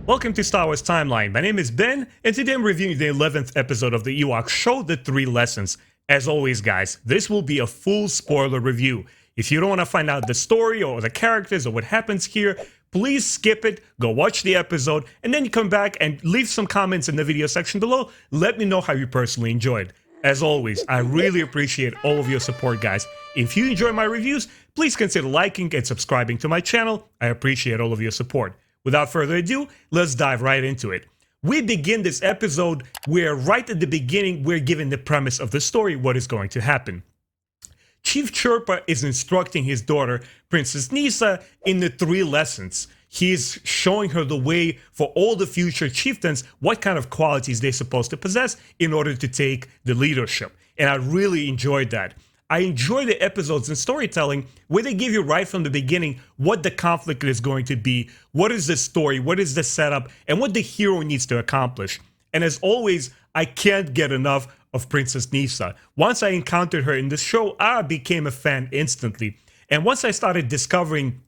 Welcome to Star Wars Timeline. My name is Ben, and today I'm reviewing the 11th episode of the Ewoks show, The Three Lessons. As always, guys, this will be a full spoiler review. If you don't want to find out the story or the characters or what happens here, please skip it, go watch the episode, and then you come back and leave some comments in the video section below. Let me know how you personally enjoyed. As always, I really appreciate all of your support, guys. If you enjoy my reviews, please consider liking and subscribing to my channel. I appreciate all of your support. Without further ado, let's dive right into it. We begin this episode where right at the beginning, we're given the premise of the story, what is going to happen. Chief Chirpa is instructing his daughter, Princess Kneesa, in the 3 lessons. He's showing her the way for all the future chieftains, what kind of qualities they're supposed to possess in order to take the leadership. And I really enjoyed that. I enjoy the episodes and storytelling where they give you right from the beginning what the conflict is going to be, what is the story, what is the setup, and what the hero needs to accomplish. And as always, I can't get enough of Princess Kneesa. Once I encountered her in the show, I became a fan instantly. And once I started discovering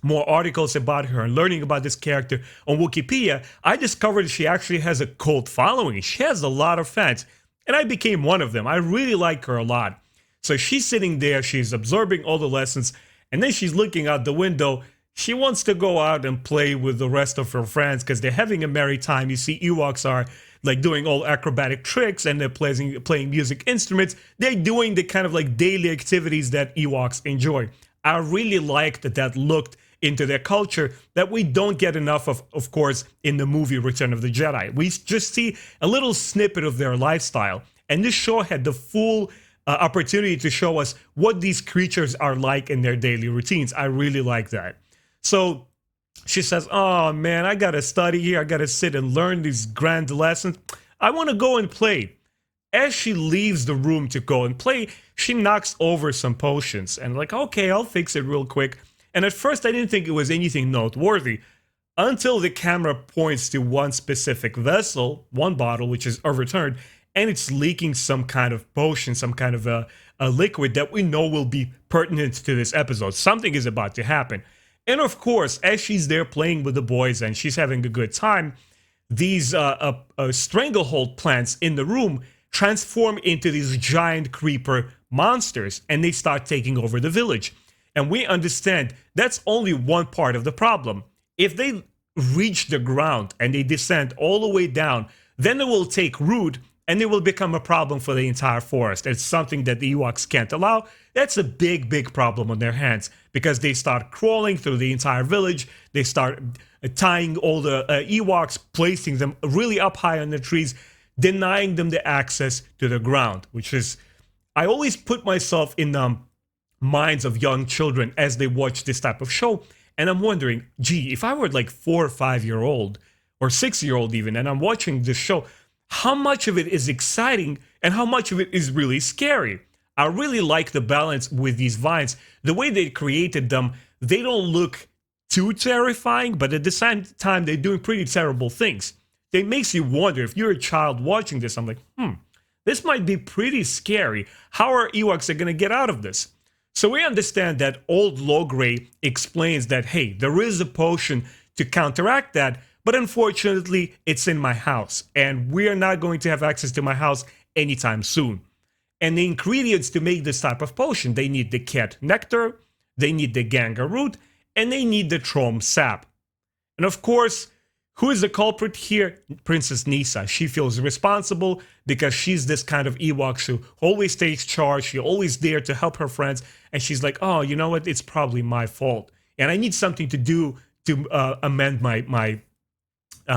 more articles about her and learning about this character on Wikipedia, I discovered she actually has a cult following. She has a lot of fans, and I became one of them. I really like her a lot. So she's sitting there, she's absorbing all the lessons, and then she's looking out the window. She wants to go out and play with the rest of her friends because they're having a merry time. You see, Ewoks are like doing all acrobatic tricks and they're playing music instruments. They're doing the kind of like daily activities that Ewoks enjoy. I really liked that looked into their culture that we don't get enough of course, in the movie Return of the Jedi. We just see a little snippet of their lifestyle. And this show had the full opportunity to show us what these creatures are like in their daily routines. I really like that. So she says, oh man, I gotta study here. I gotta sit and learn these grand lessons. I want to go and play. As she leaves the room to go and play, she knocks over some potions and like, okay, I'll fix it real quick. And at first I didn't think it was anything noteworthy until the camera points to one specific vessel, one bottle, which is overturned, and it's leaking some kind of potion, some kind of a liquid that we know will be pertinent to this episode. Something is about to happen. And of course, as she's there playing with the boys and she's having a good time, these stranglehold plants in the room transform into these giant creeper monsters, and they start taking over the village. And we understand that's only one part of the problem. If they reach the ground and they descend all the way down, then they will take root and it will become a problem for the entire forest. It's something that the Ewoks can't allow. That's a big, big problem on their hands because they start crawling through the entire village. They start tying all the Ewoks, placing them really up high on the trees, denying them the access to the ground, which is, I always put myself in the minds of young children as they watch this type of show. And I'm wondering, gee, if I were like 4 or 5-year-old or 6-year-old even, and I'm watching this show, how much of it is exciting and how much of it is really scary? I really like the balance with these vines. The way they created them, they don't look too terrifying, but at the same time, they're doing pretty terrible things. It makes you wonder, if you're a child watching this, I'm like, this might be pretty scary. How are Ewoks going to get out of this? So we understand that old Logray explains that, hey, there is a potion to counteract that, but unfortunately, it's in my house, and we're not going to have access to my house anytime soon. And the ingredients to make this type of potion, they need the cat nectar, they need the ganga root, and they need the trom sap. And of course, who is the culprit here? Princess Kneesa. She feels responsible because she's this kind of Ewok who always takes charge. She's always there to help her friends. And she's like, oh, you know what? It's probably my fault. And I need something to do to amend my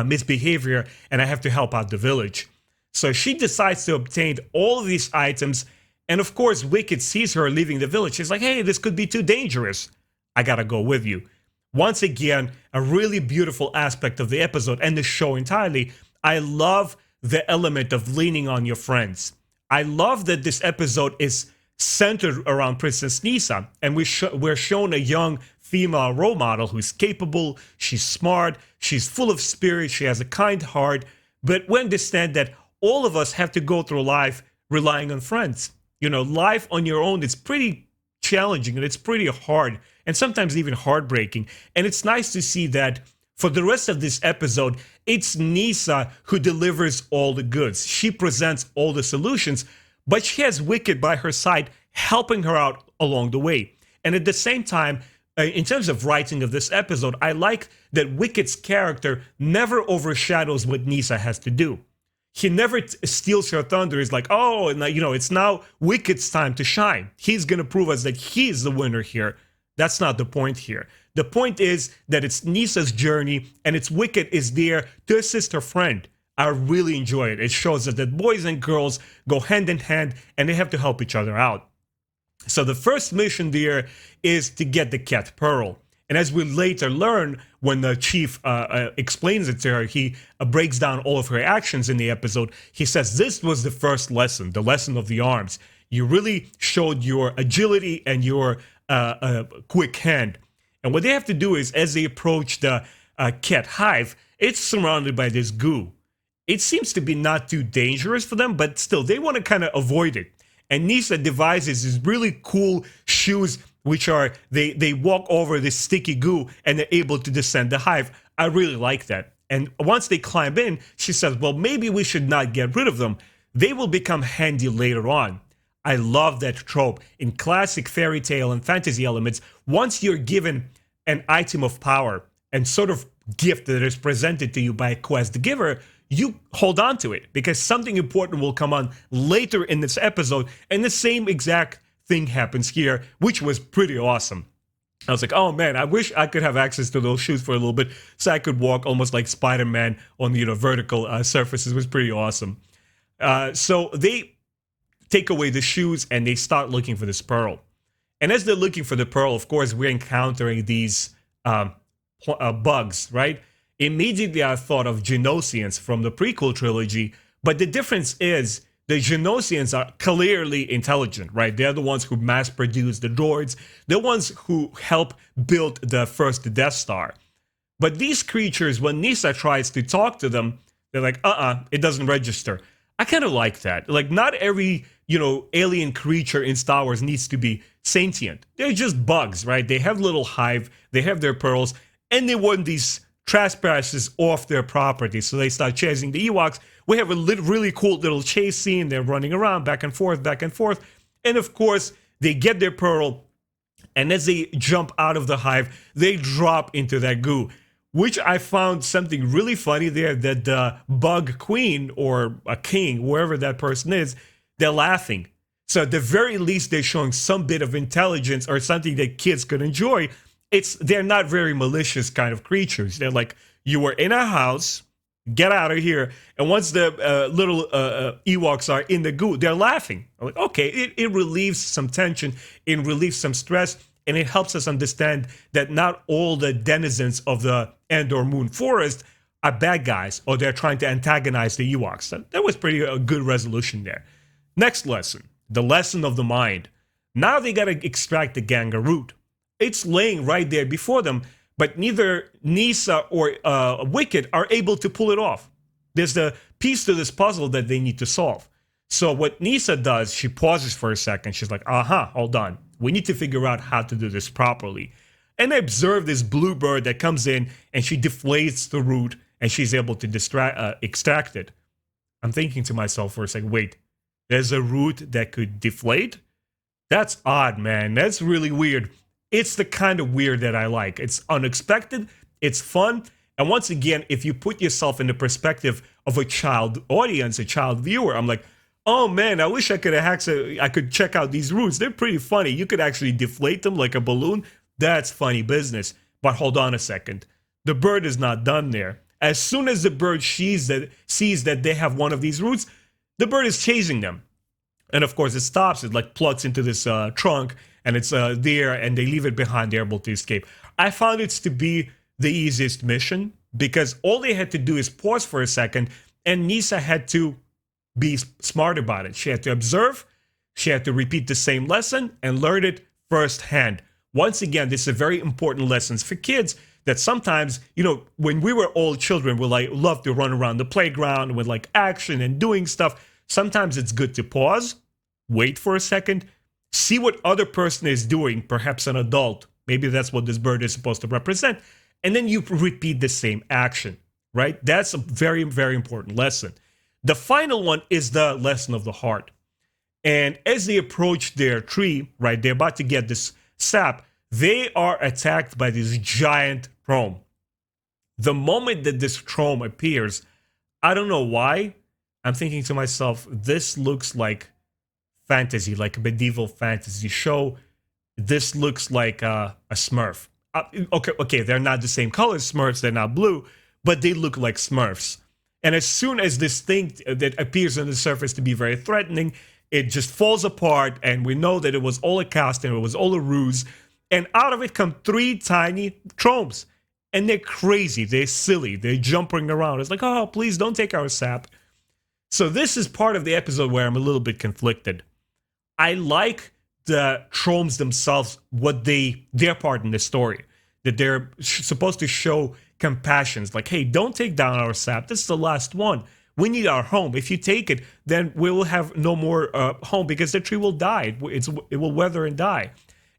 misbehavior, and I have to help out the village. So she decides to obtain all of these items. And of course, Wicket sees her leaving the village. She's like, hey, this could be too dangerous. I gotta go with you. Once again, a really beautiful aspect of the episode and the show entirely. I love the element of leaning on your friends. I love that this episode is centered around Princess Kneesa, and we're shown a young female role model who's capable, she's smart, she's full of spirit, she has a kind heart, but we understand that all of us have to go through life relying on friends. You know, life on your own is pretty challenging and it's pretty hard and sometimes even heartbreaking. And it's nice to see that For the rest of this episode, it's Kneesaa who delivers all the goods. She presents all the solutions, but she has Wicket by her side helping her out along the way. And at the same time, in terms of writing of this episode, I like that Wicket's character never overshadows what Kneesaa has to do. He never steals her thunder. He's like, oh, and it's now Wicket's time to shine. He's going to prove us that he's the winner here. That's not the point here. The point is that it's Kneesaa's journey, and it's Wicket is there to assist her friend. I really enjoy it. It shows us that boys and girls go hand in hand, and they have to help each other out. So the first mission there is to get the cat Pearl. And as we later learn, when the chief explains it to her, he breaks down all of her actions in the episode. He says this was the first lesson, the lesson of the arms. You really showed your agility and your quick hand. And what they have to do is, as they approach the cat hive, it's surrounded by this goo. It seems to be not too dangerous for them, but still, they want to kind of avoid it. And Kneesaa devises these really cool shoes, which are, they walk over this sticky goo and they're able to descend the hive. I really like that. And once they climb in, she says, well, maybe we should not get rid of them. They will become handy later on. I love that trope. In classic fairy tale and fantasy elements, once you're given an item of power and sort of gift that is presented to you by a quest giver, you hold on to it because something important will come on later in this episode, and the same exact thing happens here, which was pretty awesome. I was like, oh man, I wish I could have access to those shoes for a little bit so I could walk almost like Spider-Man on vertical surfaces. It was pretty awesome. So they take away the shoes and they start looking for this pearl. And as they're looking for the pearl, of course, we're encountering these bugs, right? Immediately I thought of Genosians from the prequel trilogy, but the difference is the Genosians are clearly intelligent, right? They're the ones who mass-produce the droids, the ones who help build the first Death Star. But these creatures, when Kneesaa tries to talk to them, they're like, it doesn't register. I kind of like that. Like, not every, alien creature in Star Wars needs to be sentient. They're just bugs, right? They have little hive, they have their pearls, and they want these trespassers off their property. So they start chasing the Ewoks. We have a really cool little chase scene. They're running around back and forth, back and forth. And of course, they get their pearl. And as they jump out of the hive, they drop into that goo, which I found something really funny there, that the bug queen or a king, wherever that person is, they're laughing. So at the very least, they're showing some bit of intelligence or something that kids could enjoy. They're not very malicious kind of creatures. They're like, you were in a house, get out of here. And once the little Ewoks are in the goo, they're laughing. I'm like, okay, it relieves some tension, it relieves some stress, and it helps us understand that not all the denizens of the Endor Moon Forest are bad guys, or they're trying to antagonize the Ewoks. So that was pretty a good resolution there. Next lesson, the lesson of the mind. Now they gotta extract the Ganga root. It's laying right there before them, but neither Kneesaa or Wicket are able to pull it off. There's the piece to this puzzle that they need to solve. So what Kneesaa does, she pauses for a second. She's like, hold on. We need to figure out how to do this properly. And I observe this bluebird that comes in and she deflates the root and she's able to extract it. I'm thinking to myself for a second, wait, there's a root that could deflate? That's odd, man. That's really weird. It's the kind of weird that I like. It's unexpected, it's fun, and once again, if you put yourself in the perspective of a child audience, a child viewer, I'm like, oh man, I wish I could check out these roots. They're pretty funny. You could actually deflate them like a balloon. That's funny business. But hold on a second. The bird is not done there. As soon as the bird sees that they have one of these roots, the bird is chasing them. And of course, it stops. It like plugs into this trunk, and it's there, and they leave it behind. They're able to escape. I found it to be the easiest mission because all they had to do is pause for a second, and Kneesaa had to be smart about it. She had to observe, she had to repeat the same lesson, and learn it firsthand. Once again, this is a very important lesson for kids that sometimes, when we were all children, we like love to run around the playground with like action and doing stuff. Sometimes it's good to pause, wait for a second, see what other person is doing, perhaps an adult. Maybe that's what this bird is supposed to represent. and then you repeat the same action, right? That's a very, very important lesson. The final one is the lesson of the heart. And as they approach their tree, right, they're about to get this sap, they are attacked by this giant trome. The moment that this trome appears, I don't know why, I'm thinking to myself, this looks like fantasy, like a medieval fantasy show. This looks like a Smurf. Okay, they're not the same color as Smurfs, they're not blue, but they look like Smurfs. And as soon as this thing that appears on the surface to be very threatening, it just falls apart, and we know that it was all a casting, it was all a ruse, and out of it come 3 tiny tromes. And they're crazy, they're silly, they're jumping around. It's like, oh, please don't take our sap. So this is part of the episode where I'm a little bit conflicted. I like the tromes themselves, what their part in the story, that they're supposed to show compassion. It's like, hey, don't take down our sap. This is the last one. We need our home. If you take it, then we will have no more home because the tree will die. It will wither and die.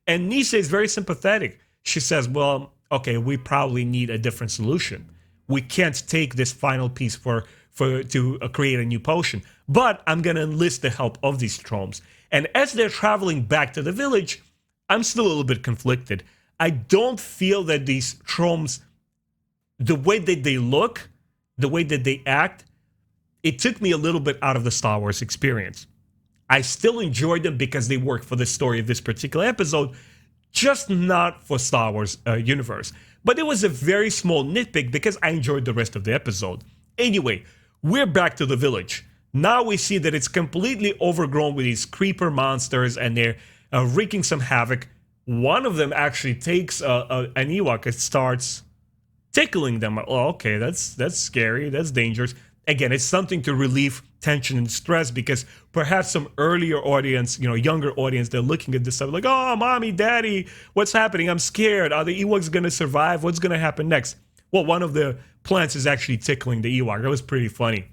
And Kneesaa is very sympathetic. She says, well, okay, we probably need a different solution. We can't take this final piece to create a new potion. But I'm going to enlist the help of these tromes. And as they're traveling back to the village, I'm still a little bit conflicted. I don't feel that these tromes, the way that they look, the way that they act, it took me a little bit out of the Star Wars experience. I still enjoyed them because they work for the story of this particular episode, just not for Star Wars universe. But it was a very small nitpick because I enjoyed the rest of the episode. Anyway, we're back to the village. Now we see that it's completely overgrown with these creeper monsters, and they're wreaking some havoc. One of them actually takes an Ewok and starts tickling them. Oh, okay, that's scary, that's dangerous. Again, it's something to relieve tension and stress, because perhaps some earlier audience, younger audience, they're looking at this stuff like, oh, mommy, daddy, what's happening? I'm scared. Are the Ewoks going to survive? What's going to happen next? Well, one of the plants is actually tickling the Ewok. That was pretty funny.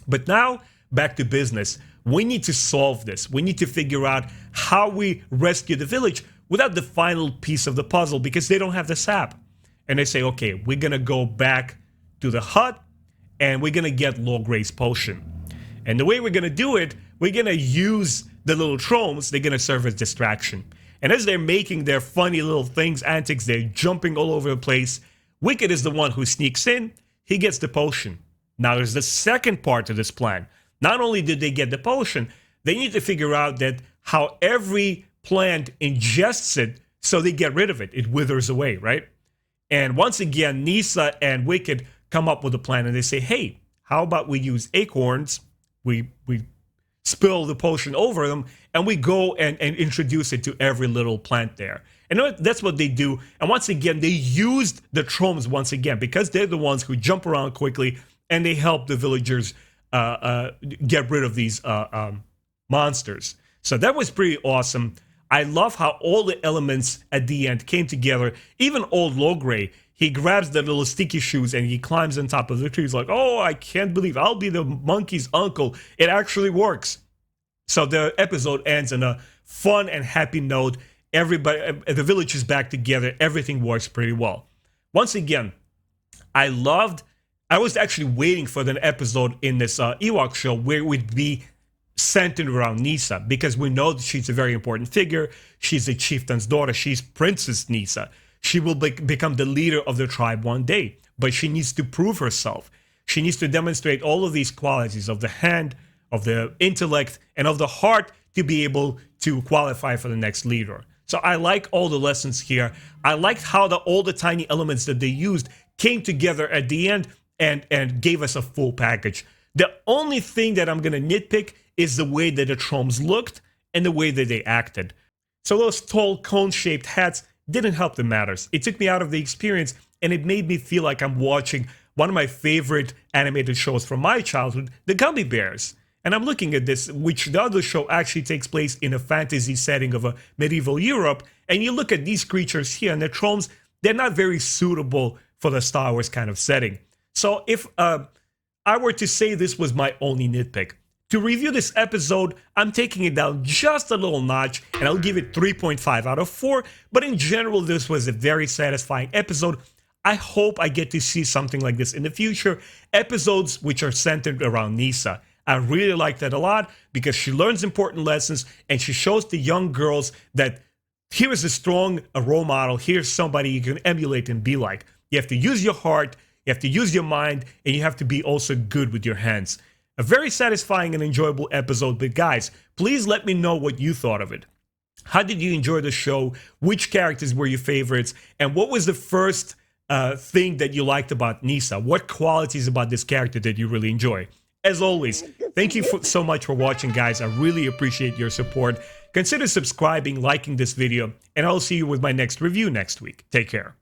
But now, back to business. We need to solve this. We need to figure out how we rescue the village without the final piece of the puzzle, because they don't have the sap. And they say, okay, we're going to go back to the hut, and we're going to get Logray's potion. And the way we're going to do it, we're going to use the little tromes. They're going to serve as distraction. And as they're making their funny little things, antics, they're jumping all over the place. Wicket is the one who sneaks in. He gets the potion. Now there's the second part to this plan. Not only did they get the potion, they need to figure out that how every plant ingests it, so they get rid of it. It withers away, right? And once again, Kneesaa and Wicket come up with a plan, and they say, hey, how about we use acorns? We spill the potion over them, and we go and introduce it to every little plant there. And that's what they do. And once again, they used the tromes once again, because they're the ones who jump around quickly, and they help the villagers get rid of these monsters. So that was pretty awesome. I love how all the elements at the end came together. Even old Logray, he grabs the little sticky shoes and he climbs on top of the tree. He's like, oh, I can't believe I'll be the monkey's uncle. It actually works. So the episode ends on a fun and happy note. Everybody, the village is back together. Everything works pretty well. Once again, I was actually waiting for an episode in this Ewok show where it would be centered around Kneesaa, because we know that she's a very important figure. She's a chieftain's daughter. She's Princess Kneesa. She will become the leader of the tribe one day, but she needs to prove herself. She needs to demonstrate all of these qualities of the hand, of the intellect, and of the heart to be able to qualify for the next leader. So I like all the lessons here. I liked how all the tiny elements that they used came together at the end and gave us a full package. The only thing that I'm going to nitpick is the way that the tromes looked and the way that they acted. So those tall cone-shaped hats didn't help the matters. It took me out of the experience, and it made me feel like I'm watching one of my favorite animated shows from my childhood, The Gummy Bears. And I'm looking at this, which the other show actually takes place in a fantasy setting of a medieval Europe. And you look at these creatures here, and the tromes, they're not very suitable for the Star Wars kind of setting. So if I were to say this was my only nitpick, to review this episode, I'm taking it down just a little notch, and I'll give it 3.5 out of 4. But in general, this was a very satisfying episode. I hope I get to see something like this in the future, episodes which are centered around Kneesaa. I really like that a lot because she learns important lessons and she shows the young girls that here is a strong role model. Here's somebody you can emulate and be like. You have to use your heart, you have to use your mind, and you have to be also good with your hands. A very satisfying and enjoyable episode, but guys, please let me know what you thought of it. How did you enjoy the show? Which characters were your favorites? And what was the first thing that you liked about Kneesaa? What qualities about this character did you really enjoy? As always, thank you so much for watching, guys. I really appreciate your support. Consider subscribing, liking this video, and I'll see you with my next review next week. Take care.